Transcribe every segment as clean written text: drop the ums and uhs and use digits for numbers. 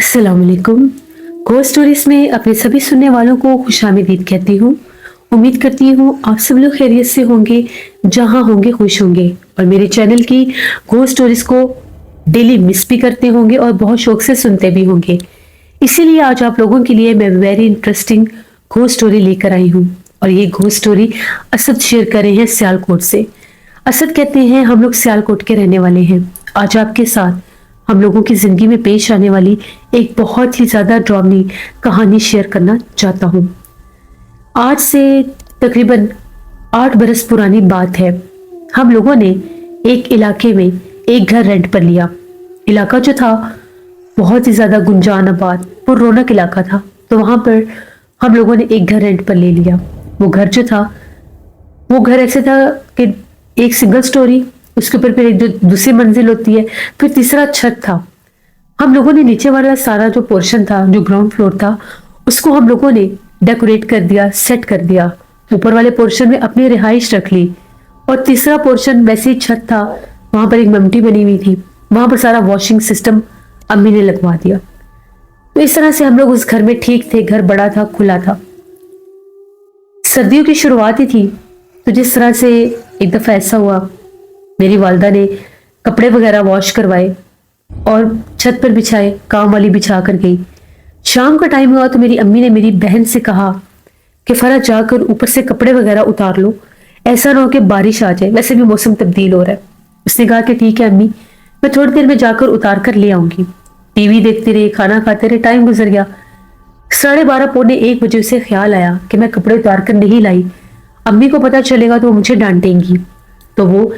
अस्सलाम वालेकुम। गो स्टोरीज में अपने सभी सुनने वालों को खुशामदीद कहती हूँ। उम्मीद करती हूँ आप सब लोग खैरियत से होंगे, जहाँ होंगे खुश होंगे और मेरे चैनल की गो स्टोरीज को डेली मिस भी करते होंगे और बहुत शौक से सुनते भी होंगे। इसीलिए आज आप लोगों के लिए मैं वेरी इंटरेस्टिंग गो स्टोरी लेकर आई हूँ और ये गो स्टोरी असद शेयर कर रहे हैं सियालकोट से। असद कहते हैं हम लोग सियालकोट के रहने वाले हैं। आज आपके साथ हम लोगों की जिंदगी में पेश आने वाली एक बहुत ही ज्यादा ड्रावनी कहानी शेयर करना चाहता हूँ। आज से तकरीबन 8 बरस पुरानी बात है। हम लोगों ने एक इलाके में एक घर रेंट पर लिया। इलाका जो था बहुत ही ज्यादा गुंजान आबाद पुररौनक इलाका था, तो वहां पर हम लोगों ने एक घर रेंट पर ले लिया। वो घर जो था वो घर ऐसे था कि एक सिंगल स्टोरी, उसके ऊपर फिर एक दूसरी मंजिल होती है, फिर तीसरा छत था। हम लोगों ने नीचे वाला सारा जो पोर्शन था, जो ग्राउंड फ्लोर था, उसको हम लोगों ने डेकोरेट कर दिया, सेट कर दिया। ऊपर वाले पोर्शन में अपनी रिहाइश रख ली और तीसरा पोर्शन वैसे ही छत था, वहां पर एक ममटी बनी हुई थी, वहां पर सारा वॉशिंग सिस्टम अम्मी ने लगवा दिया। तो इस तरह से हम लोग उस घर में ठीक थे। घर बड़ा था, खुला था। सर्दियों की शुरुआत ही थी, तो जिस तरह से एक दफा ऐसा हुआ, मेरी वालदा ने कपड़े वगैरह वॉश करवाए और छत पर बिछाए, काम वाली बिछा कर गई। शाम का टाइम हुआ तो मेरी अम्मी ने मेरी बहन से कहा कि फरा जाकर ऊपर से कपड़े वगैरह उतार लो, ऐसा ना हो कि बारिश आ जाए, वैसे भी मौसम तब्दील हो रहा है। उसने कहा कि ठीक है अम्मी, मैं थोड़ी देर में जाकर उतार कर ले आऊंगी। टीवी देखते रहे, खाना खाते रहे, टाइम गुजर गया। 12:30 पौने 1 बजे उसे ख्याल आया कि मैं कपड़े उतार कर नहीं लाई, अम्मी को पता चलेगा तो वो मुझे डांटेंगी। तो वो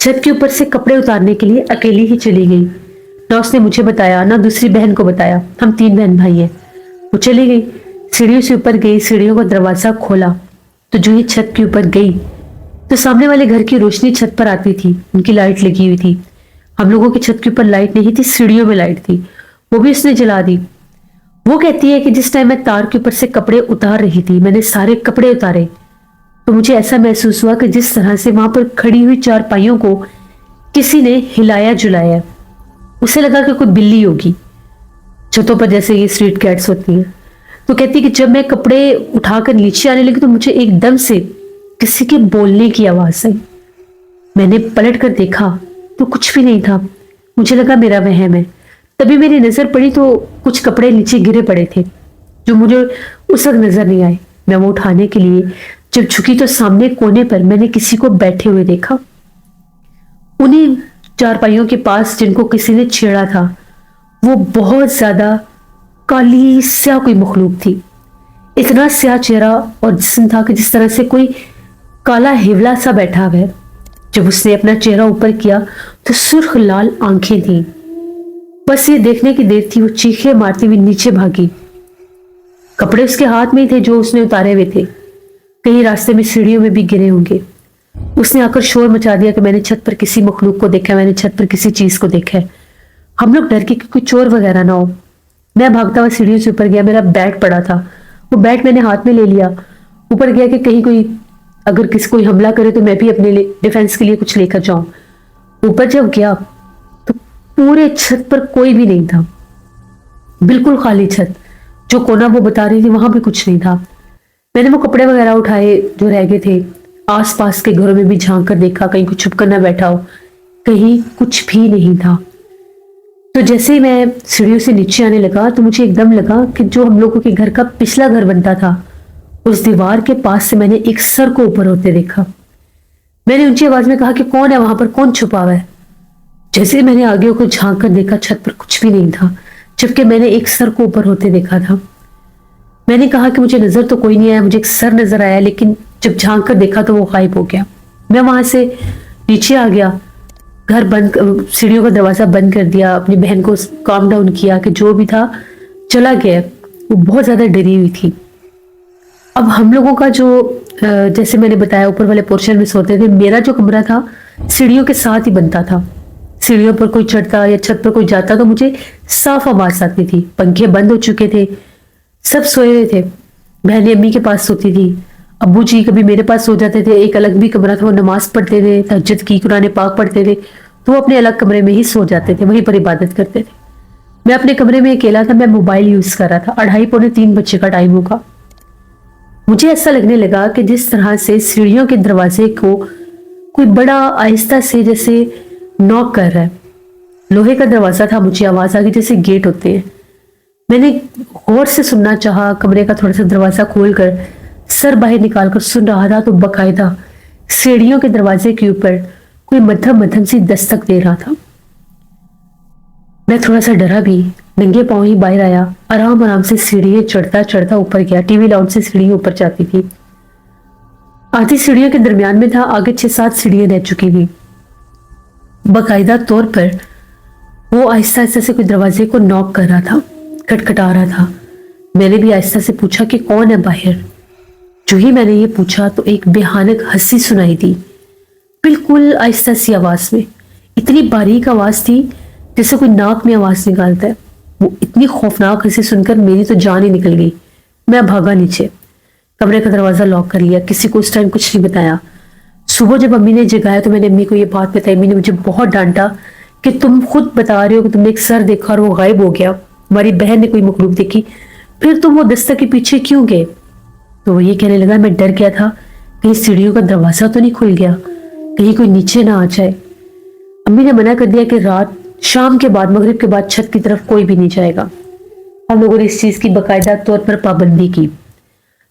छत के ऊपर से कपड़े उतारने के लिए अकेली ही चली गई। ना उसने मुझे बताया, ना दूसरी बहन को बताया। हम 3 बहन भाई हैं। वो चली गई, सीढ़ियों से ऊपर गई, सीढ़ियों का दरवाजा खोला तो जो ही छत के ऊपर गई तो सामने वाले घर की रोशनी छत पर आती थी। उनकी लाइट लगी हुई थी। हम लोगों की छत के ऊपर लाइट नहीं थी, सीढ़ियों में लाइट थी, वो भी उसने जला दी। वो कहती है कि जिस टाइम मैं तार के ऊपर से कपड़े उतार रही थी, मैंने सारे कपड़े उतारे तो मुझे ऐसा महसूस हुआ कि जिस तरह से वहां पर खड़ी हुई चारपाइयों को किसी ने हिलाया जुलाया। उसे लगा कि कोई बिल्ली होगी, छतों पर जैसे ये स्ट्रीट कैट्स होती हैं। तो कहती कि जब मैं कपड़े उठाकर नीचे आने लगी तो मुझे एकदम से किसी के बोलने की आवाज आई। मैंने पलट कर देखा तो कुछ भी नहीं था। मुझे लगा मेरा वहम है। तभी मेरी नजर पड़ी तो कुछ कपड़े नीचे गिरे पड़े थे जो मुझे उस वक्त नजर नहीं आए। मैं वो उठाने के लिए जब झुकी तो सामने कोने पर मैंने किसी को बैठे हुए देखा। उन्हीं चारपाइयों के पास जिनको किसी ने छेड़ा था, वो बहुत ज्यादा काली स्याह कोई मखलूक थी। इतना स्याह चेहरा और जिस्म था कि जिस तरह से कोई काला हिवला सा बैठा हुआ है। जब उसने अपना चेहरा ऊपर किया तो सुर्ख लाल आंखें थी। बस ये देखने की देर थी, वो चीखें मारती हुई नीचे भागी। कपड़े उसके हाथ में ही थे जो उसने उतारे हुए थे, कहीं रास्ते में सीढ़ियों में भी गिरे होंगे। उसने आकर शोर मचा दिया कि मैंने छत पर किसी मखलूक को देखा है, मैंने छत पर किसी चीज को देखा है। हम लोग डर के कि कोई चोर वगैरह ना हो। मैं भागता हुआ सीढ़ियों से ऊपर गया। मेरा बैट पड़ा था, वो बैट मैंने हाथ में ले लिया। ऊपर गया कि कहीं कोई अगर किसी कोई हमला करे तो मैं भी अपने डिफेंस के लिए कुछ लेकर जाऊं। ऊपर जब गया तो पूरे छत पर कोई भी नहीं था, बिल्कुल खाली छत। जो कोना वो बता रही थी वहां भी कुछ नहीं था। मैंने वो कपड़े वगैरह उठाए जो रह गए थे, आसपास के घरों में भी झांक कर देखा, कहीं कुछ छुप कर ना बैठा हो। कहीं कुछ भी नहीं था। तो जैसे ही मैं सीढ़ियों से नीचे आने लगा तो मुझे एकदम लगा कि जो हम लोगों के घर का पिछला घर बनता था, उस दीवार के पास से मैंने एक सर को ऊपर होते देखा। मैंने ऊंची आवाज में कहा कि कौन है वहां पर, कौन छुपा हुआ है। जैसे ही मैंने आगे को झांक कर देखा, छत पर कुछ भी नहीं था, जबकि मैंने एक सर को ऊपर होते देखा था। मैंने कहा कि मुझे नजर तो कोई नहीं आया, मुझे एक सर नजर आया, लेकिन जब झांक कर देखा तो वो गायब हो गया। मैं वहां से नीचे आ गया, घर बंद, सीढ़ियों का दरवाजा बंद कर दिया, अपनी बहन को काम डाउन किया कि जो भी था चला गया। वो बहुत ज्यादा डरी हुई थी। अब हम लोगों का जो जैसे मैंने बताया ऊपर वाले पोर्शन में सोते थे। मेरा जो कमरा था सीढ़ियों के साथ ही बनता था। सीढ़ियों पर कोई चढ़ता या छत पर कोई जाता तो मुझे साफ आवाज आती थी। पंखे बंद हो चुके थे, सब सोए हुए थे। बहनें अम्मी के पास सोती थी, अब्बू जी कभी मेरे पास सो जाते थे। एक अलग भी कमरा था, वो नमाज पढ़ते थे, तहज्जुद की, कुरान पाक पढ़ते थे, तो वो अपने अलग कमरे में ही सो जाते थे, वहीं पर इबादत करते थे। मैं अपने कमरे में अकेला था, मैं मोबाइल यूज कर रहा था। 2:30-3 बजे का टाइम होगा। मुझे ऐसा लगने लगा कि जिस तरह से सीढ़ियों के दरवाजे को कोई बड़ा आहिस्ता से जैसे नॉक कर रहा है। लोहे का दरवाजा था, मुझे आवाज आ गई जैसे गेट होते हैं। मैंने गौर से सुनना चाहा, कमरे का थोड़ा सा दरवाजा खोलकर सर बाहर निकालकर सुन रहा था तो बकायदा सीढ़ियों के दरवाजे के ऊपर कोई मध्यम मध्यम सी दस्तक दे रहा था। मैं थोड़ा सा डरा भी, नंगे पांव ही बाहर आया, आराम आराम से सीढ़ियां चढ़ता चढ़ता ऊपर गया। टीवी लाउंज से सीढ़ियां ऊपर जाती थी। आधी सीढ़ियों के दरमियान में था, आगे 6-7 सीढ़ियां रह चुकी थी। बाकायदा तौर पर वो आहिस्ता आहिस्ता से कोई दरवाजे को नॉक कर रहा था, खटखटा रहा था। मैंने भी आहिस्ता से पूछा कि कौन है बाहर। जो ही मैंने ये पूछा तो एक बेहानक हंसी सुनाई दी, बिल्कुल आहिस्ता सी आवाज में। इतनी बारीक आवाज थी जैसे कोई नाक में आवाज निकालता है। वो इतनी खौफनाक हंसी सुनकर मेरी तो जान ही निकल गई। मैं भागा नीचे, कमरे का दरवाजा लॉक कर लिया, किसी को उस टाइम कुछ नहीं बताया। सुबह जब अम्मी ने जगाया तो मैंने अम्मी को ये बात बताई। अम्मी ने मुझे बहुत डांटा कि तुम खुद बता रहे हो कि तुमने एक सर देखा और वो गायब हो गया, हमारी बहन ने कोई मखलूक देखी, फिर तुम वो दस्तक के पीछे क्यों गए? तो वो ये कहने लगा, मैं डर गया था कहीं सीढ़ियों का दरवाजा तो नहीं खुल गया, कहीं कोई नीचे ना आ जाए। अम्मी ने मना कर दिया कि रात शाम के बाद, मगरिब के बाद छत की तरफ कोई भी नहीं जाएगा। हम लोगों ने इस चीज की बाकायदा तौर पर पाबंदी की।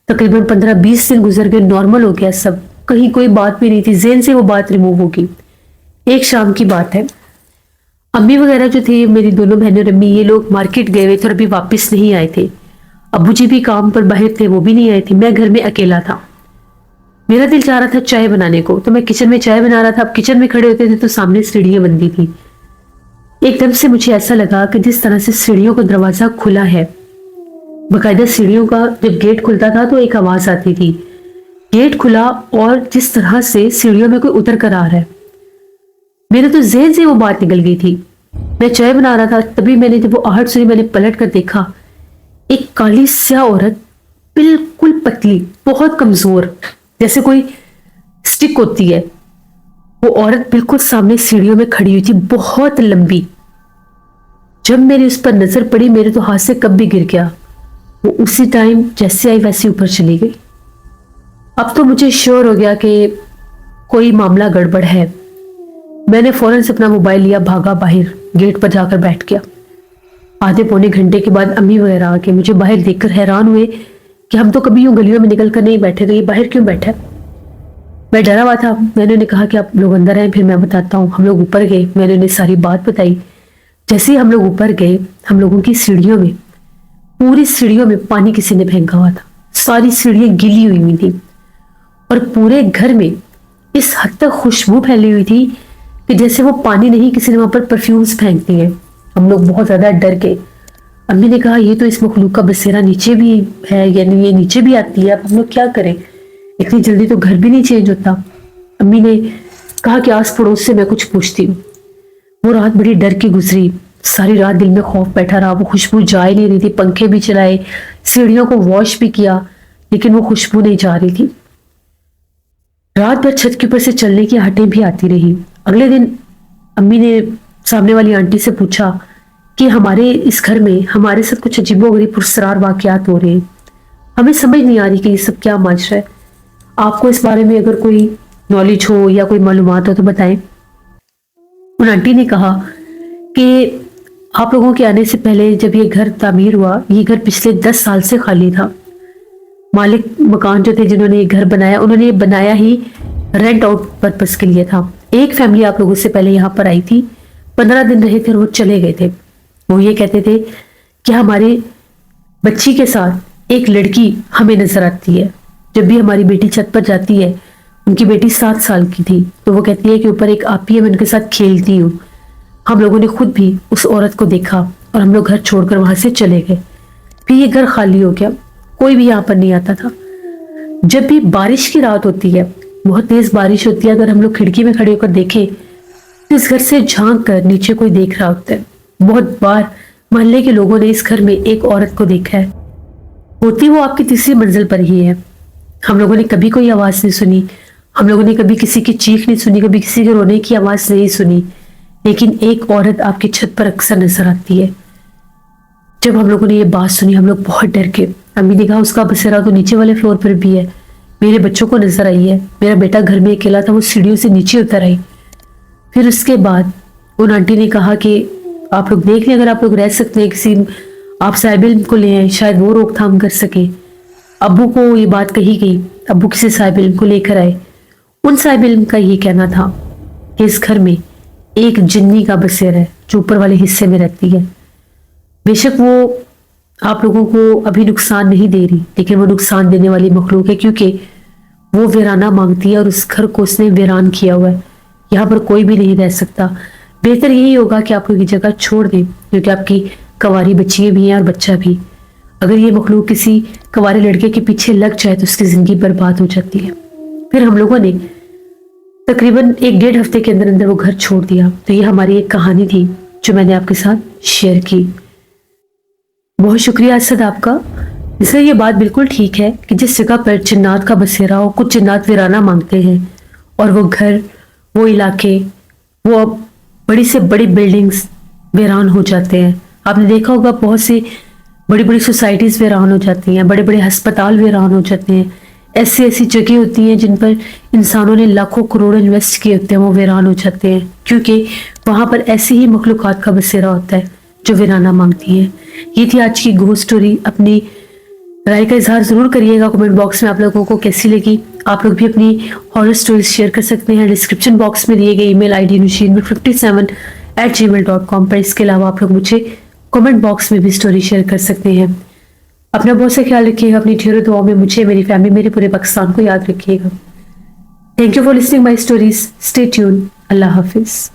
तकरीबन 15-20 दिन गुजर गए, नॉर्मल हो गया सब, कहीं कोई बात भी नहीं थी, ज़हन से वो बात रिमूव होगी। एक शाम की बात है, अम्मी वगैरह जो थे, मेरी दोनों बहनें और अम्मी, ये लोग मार्केट गए हुए थे और अभी वापस नहीं आए थे। अब्बू जी भी काम पर बाहर थे, वो भी नहीं आए थे। मैं घर में अकेला था। मेरा दिल चाह रहा था चाय बनाने को, तो मैं किचन में चाय बना रहा था। अब किचन में खड़े होते थे तो सामने सीढ़ियां बंदी थी। एकदम से मुझे ऐसा लगा कि जिस तरह से सीढ़ियों का दरवाजा खुला है, बाकायदा सीढ़ियों का जब गेट खुलता था तो एक आवाज आती थी, गेट खुला और जिस तरह से सीढ़ियों में कोई उतर कर आ रहा है। मेरे तो ज़हन से वो बात निकल गई थी। मैं चाय बना रहा था, तभी मैंने जब वो आहट सुनी, मैंने पलट कर देखा, एक काली स्याह औरत, बिल्कुल पतली, बहुत कमजोर, जैसे कोई स्टिक होती है, वो औरत बिल्कुल सामने सीढ़ियों में खड़ी हुई थी, बहुत लंबी। जब मेरी उस पर नजर पड़ी, मेरे तो हाथ से कब भी गिर गया। वो उसी टाइम जैसे आई वैसे ऊपर चली गई। अब तो मुझे श्योर हो गया कि कोई मामला गड़बड़ है। मैंने फौरन से अपना मोबाइल लिया, भागा बाहर, गेट पर जाकर बैठ गया। आधे पौने घंटे के बाद अम्मी वगैरह आके मुझे बाहर देखकर हैरान हुए कि हम तो कभी यूं गलियों में निकल कर नहीं बैठे, तो ये बाहर क्यों बैठा है? मैं डरा हुआ था। मैंने उन्हें कहा कि आप लोग अंदर आए, फिर मैं बताता हूँ। हम लोग ऊपर गए, मैंने उन्हें सारी बात बताई। जैसे ही हम लोग ऊपर गए, हम लोगों की सीढ़ियों में, पूरी सीढ़ियों में पानी किसी ने फेंका हुआ था। सारी सीढ़ियां गिली हुई थी और पूरे घर में इस हद तक खुशबू फैली हुई थी कि जैसे वो पानी नहीं, किसी ने वहां पर परफ्यूम्स फेंक दिए। हम लोग बहुत ज्यादा डर गए। अम्मी ने कहा, ये तो इस मखलूक का बसेरा नीचे भी है, यानी ये नीचे भी आती है, अब हम लोग क्या करें? इतनी जल्दी तो घर भी नहीं चेंज होता। अम्मी ने कहा कि आस पड़ोस से मैं कुछ पूछती हूँ। वो रात बड़ी डर की गुजरी। सारी रात दिल में खौफ बैठा रहा। वो खुशबू जा ही नहीं रही थी। पंखे भी चलाए, सीढ़ियों को वॉश भी किया, लेकिन वो खुशबू नहीं जा रही थी। रात भर छत के ऊपर से चलने की आहटें भी आती रही। अगले दिन अम्मी ने सामने वाली आंटी से पूछा कि हमारे इस घर में हमारे साथ कुछ अजीबोगरीब पुरस्कार वाकयात हो रहे हैं, हमें समझ नहीं आ रही कि ये सब क्या माजरा है। आपको इस बारे में अगर कोई नॉलेज हो या कोई मालूमात हो तो बताएं। उन आंटी ने कहा कि आप लोगों के आने से पहले जब ये घर तामीर हुआ, ये घर पिछले 10 साल से खाली था। मालिक मकान जो थे, जिन्होंने ये घर बनाया, उन्होंने ये बनाया ही रेंट आउट पर्पस के लिए था। एक फैमिली आप लोगों से पहले यहाँ पर आई थी, 15 दिन रहे थे और वो चले गए थे। वो ये कहते थे कि हमारी बच्ची के साथ एक लड़की हमें नजर आती है। जब भी हमारी बेटी छत पर जाती है, उनकी बेटी 7 साल की थी, तो वो कहती है कि ऊपर एक आपी है, मैं उनके साथ खेलती हूँ। हम लोगों ने खुद भी उस औरत को देखा और हम लोग घर छोड़कर वहां से चले गए। फिर ये घर खाली हो गया, कोई भी यहाँ पर नहीं आता था। जब भी बारिश की रात होती है, बहुत तेज बारिश होती है, अगर हम लोग खिड़की में खड़े होकर देखें तो इस घर से झांक कर नीचे कोई देख रहा होता है। बहुत बार मोहल्ले के लोगों ने इस घर में एक औरत को देखा है, होती वो आपकी तीसरी मंजिल पर ही है। हम लोगों ने कभी कोई आवाज नहीं सुनी, हम लोगों ने कभी किसी की चीख नहीं सुनी, कभी किसी के रोने की आवाज नहीं सुनी, लेकिन एक औरत आपकी छत पर अक्सर नजर आती है। जब हम लोगों ने ये बात सुनी हम लोग बहुत डर गए। अम्मी ने कहा उसका बसेरा तो नीचे वाले फ्लोर पर भी है, मेरे बच्चों को नजर आई है। मेरा बेटा घर में अकेला था, वो सीढ़ियों से नीचे उतर आई। फिर उसके बाद उन आंटी ने कहा कि आप लोग देख लें, अगर आप लोग रह सकते हैं किसी, आप साहिब इल्म को ले आए, शायद वो रोकथाम कर सके। अब्बू को ये बात कही गई, अब्बू किसी साहिब इल्म को लेकर आए। उन साहिब इल्म का ये कहना था कि इस घर में एक जिन्नी का बसेरा है जो ऊपर वाले हिस्से में रहती है। बेशक वो आप लोगों को अभी नुकसान नहीं दे रही, लेकिन वो नुकसान देने वाली मखलूक है, क्योंकि वो वीराना मांगती है और उस घर को उसने वीरान किया हुआ है। यहाँ पर कोई भी नहीं रह सकता। बेहतर यही होगा कि आप लोग ये जगह छोड़ दें, क्योंकि आपकी कंवारी बच्चियां भी हैं और बच्चा भी। अगर ये मखलूक किसी कंवारे लड़के के पीछे लग जाए तो उसकी जिंदगी बर्बाद हो जाती है। फिर हम लोगों ने तकरीबन 1-1.5 हफ्ते के अंदर अंदर वो घर छोड़ दिया। तो ये हमारी एक कहानी थी जो मैंने आपके साथ शेयर की। बहुत शुक्रिया असद आपका। इसलिए ये बात बिल्कुल ठीक है कि जिस जगह पर जिन्नात का बसेरा हो, कुछ जिन्नात वीराना मांगते हैं और वो घर, वो इलाके, वो बड़ी से बड़ी बिल्डिंग्स वीरान हो जाते हैं। आपने देखा होगा बहुत सी बड़ी बड़ी सोसाइटीज वीरान हो जाती हैं, बड़े बड़े अस्पताल वीरान हो जाते हैं। ऐसी ऐसी जगह होती हैं जिन पर इंसानों ने लाखों करोड़ इन्वेस्ट किए होते हैं, वो वीरान हो जाते हैं, क्योंकि वहां पर ऐसी ही मखलूकात का बसेरा होता है जो वीराना मांगती है। ये थी आज की घोस्ट स्टोरी। अपनी राय का इजहार जरूर करिएगा कमेंट बॉक्स में, आप लोगों को कैसी लगी। आप लोग भी अपनी हॉरर स्टोरीज शेयर कर सकते हैं डिस्क्रिप्शन बॉक्स में दिए गए ईमेल आईडी nushin57@gmail.com पर। इसके अलावा आप लोग मुझे कमेंट बॉक्स में भी स्टोरी शेयर कर सकते हैं। अपना बहुत सा ख्याल रखिएगा, अपनी ढेरों दुआओं में मुझे, मेरी फैमिली, मेरे पूरे पाकिस्तान को याद रखिएगा। Thank you for listening my stories. Stay tune. Allah Hafiz.